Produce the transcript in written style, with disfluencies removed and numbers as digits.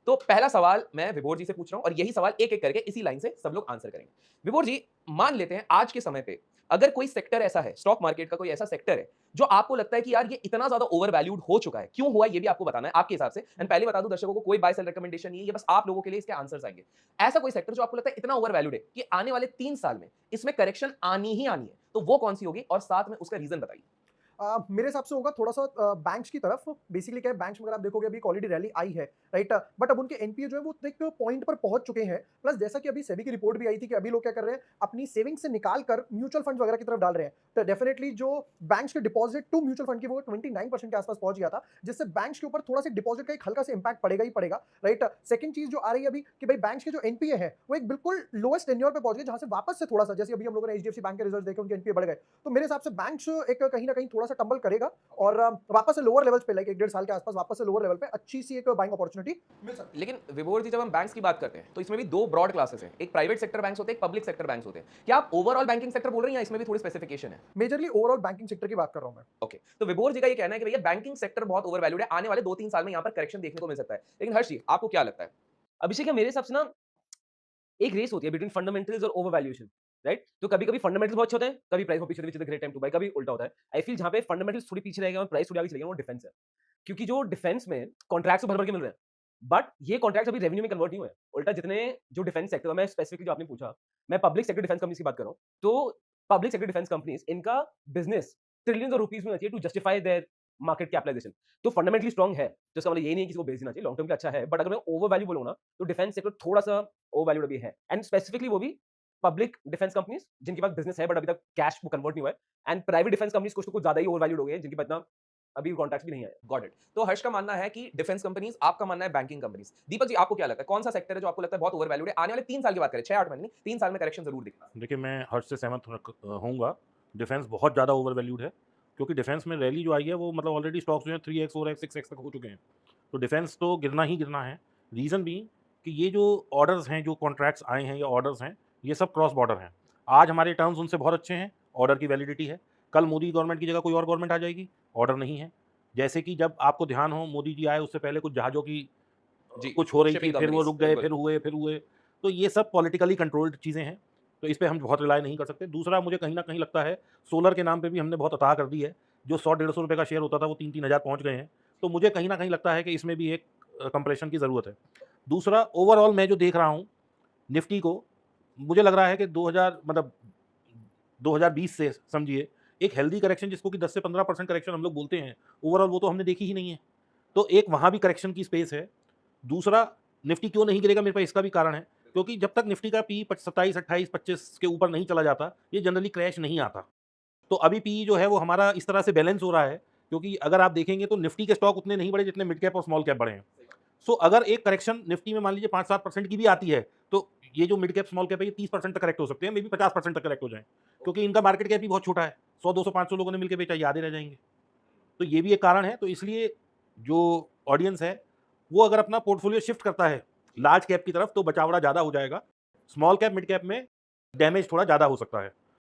तो पहला सवाल मैं विभोर जी से पूछ रहा हूं और यही सवाल एक-एक करके इसी लाइन से सब लोग आंसर करेंगे। विभोर जी, मान लेते हैं आज के समय पे अगर कोई सेक्टर ऐसा है, स्टॉक मार्केट का कोई ऐसा सेक्टर है, जो आपको लगता है कि यार ये इतना ज़्यादा ओवर वैल्यूड हो चुका है, क्यों हुआ ये भी आपको बताना है आपके हिसाब से। एंड पहले बता दूं दर्शकों को कोई बाय सेल रिकमेंडेशन नहीं है, ये बस आप लोगों के लिए इसके आंसर्स आएंगे। ऐसा कोई सेक्टर जो आपको लगता है इतना ओवर वैल्यूड है कि आने वाले 3 साल में इसमें करेक्शन आनी ही आनी है, तो वो कौन सी होगी और साथ में उसका रीजन बताइए? मेरे हिसाब से होगा थोड़ा-सा बैंक्स की तरफ। बेसिकली क्या है, बैंक्स में अगर आप देखोगे अभी एक ऑलरेडी रैली आई है, राइट? बट अब उनके एनपीए जो है वो एक पॉइंट पर पहुँच चुके हैं। प्लस जैसा कि अभी सेबी की रिपोर्ट भी आई थी कि अभी लोग क्या कर रहे हैं, अपनी सेविंग्स से निकाल कर म्यूचुअल फंड्स वगैरह की तरफ डाल रहे हैं। तो डेफिनिटली जो बैंक्स के डिपॉजिट टू म्यूचुअल फंड की वो 29% के आसपास पहुँच गया था, जिससे बैंक्स के ऊपर थोड़ा-सा डिपॉजिट का एक हल्का-सा इम्पैक्ट पड़ेगा ही पड़ेगा, राइट? सेकंड चीज़ जो आ रही है अभी कि भाई बैंक्स के जो एनपीए है, वो एक बिल्कुल लोएस्ट टेन्योर पे पहुँच गए, जहाँ से वापस से थोड़ा-सा, जैसे अभी हम लोगों ने एचडीएफसी बैंक के रिजल्ट्स देखे, उनके एनपीए बढ़ गए। तो मेरे हिसाब से बैंक्स एक कहीं न कहीं थोड़ा-सा टंबल करेगा और वापस से लोअर लेवल्स पे, लाइक 1 डेढ़ साल के आसपास वापस से लोअर लेवल पे अच्छी सी एक बाइंग अपॉर्चुनिटी मिल सकती है। लेकिन विभोर जी, जब हम बैंक्स की बात करते हैं तो इसमें भी दो ब्रॉड क्लासेस हैं, एक प्राइवेट सेक्टर बैंक्स होते हैं, एक पब्लिक सेक्टर बैंक्स होते हैं। क्या आप ओवरऑल बैंकिंग सेक्टर बोल रहे हैं या इसमें भी थोड़ी स्पेसिफिकेशन है? मेजरली ओवरऑल बैंकिंग सेक्टर की बात कर रहा हूँ मैं। ओके, तो विभोर जी का ये कहना है कि भैया बैंकिंग सेक्टर बहुत ओवर वैल्यूड है, आने वाले 2-3 साल में यहाँ पर करेक्शन देखने को मिल सकता है। लेकिन हर्ष जी, आपको क्या लगता है? अभिषेक, क्या मेरे हिसाब से ना एक रेस होती है बिटवीन फंडामेंटल्स और ओवर वैल्यूएशन, राइट? तो कभी-कभी फंडामेंटल्स बहुत अच्छे होते हैं, कभी प्राइस वो पीछे which is the great time to buy, कभी उल्टा होता है। आई फील जहाँ पे फंडामेंटल्स थोड़ी पीछे रह गए और प्राइस थोड़ी आगे चले गए, वो डिफेंस है। क्योंकि जो डिफेंस में कॉन्ट्रैक्ट्स तो भर-भर के मिल रहे हैं, बट ये कॉन्ट्रैक्ट्स अभी रेवेन्यू में कन्वर्ट नहीं हुए हैं। उल्टा जितने जो डिफेंस सेक्टर, मैं स्पेसिफिकली जो आपने पूछा, मैं पब्लिक सेक्टर डिफेंस कंपनीज की बात कर रहा हूँ। तो पब्लिक सेक्टर डिफेंस कंपनीज, इनका बिजनेस ट्रिलियंस ऑफ रुपीस में होना चाहिए to justify their market capitalisation. तो फंडामेंटली स्ट्रांग है, तो इसका मतलब ये नहीं है कि इसको बेच देना चाहिए, लॉन्ग टर्म के अच्छा है। बट अगर मैं ओवर वैल्यू बोलूँ ना, तो डिफेंस सेक्टर थोड़ा-सा ओवर वैल्यूड अभी है, एंड स्पेसिफिकली वो भी पब्लिक डिफेंस कंपनीज जिनके पास बिजनेस है बट अभी तक कैश वो कन्वर्ट नहीं हुआ है, एंड प्राइवेट डिफेंस कंपनीज कुछ तो कुछ ज्यादा ही ओवर वैल्यूड हो गए हैं, जिनके पास इतना अभी कॉन्ट्रैक्ट्स भी नहीं आए। Got it. तो हर्ष का मानना है कि डिफेंस कंपनीज, आपका मानना है बैंकिंग कंपनीज। दीपक जी, आपको क्या लगता है कौन सा सेक्टर है जो आपको लगता है बहुत ओवर वैल्यूड है? आने वाले 3 साल की बात करें, 6-8 महीने नहीं, 3 साल में करेक्शन जरूर दिखेगा। देखिए, मैं हर्ष से सहमत होऊँगा। डिफेंस बहुत ज़्यादा ओवर वैल्यूड है, क्योंकि डिफेंस में रैली जो आई है वो मतलब ऑलरेडी स्टॉक्स जो हैं 3x 4x 6x तक हो चुके हैं। तो डिफेंस तो गिरना ही गिरना है। रीज़न बीइंग कि ये जो ऑर्डर्स हैं, जो कॉन्ट्रैक्ट्स आए हैं या ऑर्डर्स हैं, ये सब क्रॉस बॉर्डर हैं। आज हमारे टर्म्स उनसे बहुत अच्छे हैं, ऑर्डर की वैलिडिटी है। कल मोदी गवर्नमेंट की जगह कोई और गवर्नमेंट आ जाएगी, ऑर्डर नहीं है। जैसे कि जब आपको ध्यान हो, मोदी जी आए उससे पहले कुछ जहाज़ों की जी, कुछ हो रही थी, शिपिंग फिर वो कंपनीज, रुक गए, बिल्कुल। फिर हुए। तो ये सब पॉलिटिकली कंट्रोल्ड चीज़ें हैं, तो इस पे हम बहुत रिलाय नहीं कर सकते। दूसरा, मुझे कहीं न कहीं लगता है सोलर के नाम पे भी हमने बहुत अताह कर दी है। जो 100 डेढ़ सौ रुपए का शेयर होता था वो 3-3 हज़ार पहुँच गए हैं। तो मुझे कहीं न कहीं लगता है कि इसमें भी एक कंप्रेशन की ज़रूरत है। दूसरा, ओवरऑल मैं जो देख रहा हूँ निफ्टी को, मुझे लग रहा है कि 2000 मतलब 2020 से समझिए एक हेल्दी करेक्शन, जिसको कि 10 से 15% करेक्शन हम लोग बोलते हैं, ओवरऑल वो तो हमने देखी ही नहीं है। तो एक वहाँ भी करेक्शन की स्पेस है। दूसरा, निफ्टी क्यों नहीं गिरेगा मेरे पास इसका भी कारण है, क्योंकि जब तक निफ्टी का पी 27, 28, 25 के ऊपर नहीं चला जाता, ये जनरली क्रैश नहीं आता। तो अभी पी जो है वो हमारा इस तरह से बैलेंस हो रहा है, क्योंकि अगर आप देखेंगे तो निफ्टी के स्टॉक उतने नहीं बढ़े जितने मिड कैप और स्मॉल कैप बढ़े हैं। सो अगर एक करेक्शन निफ्टी में मान लीजिए 5-7% की भी आती है, तो ये जो मिड कैप स्मॉल कैप है ये 30% तक करेक्ट हो सकते हैं, मे बी 50% तक करेक्ट हो जाएँ, क्योंकि इनका मार्केट कैप ही बहुत छोटा है। 100, 200, 500 लोगों ने मिलके बेचा, ये आधे रह जाएँगे। तो ये भी एक कारण है। तो इसलिए जो ऑडियंस है, वो अगर अपना पोर्टफोलियो शिफ्ट करता है लार्ज कैप की तरफ, तो बचावड़ा ज़्यादा हो जाएगा। स्मॉल कैप, मिड कैप में डैमेज थोड़ा ज़्यादा हो सकता है।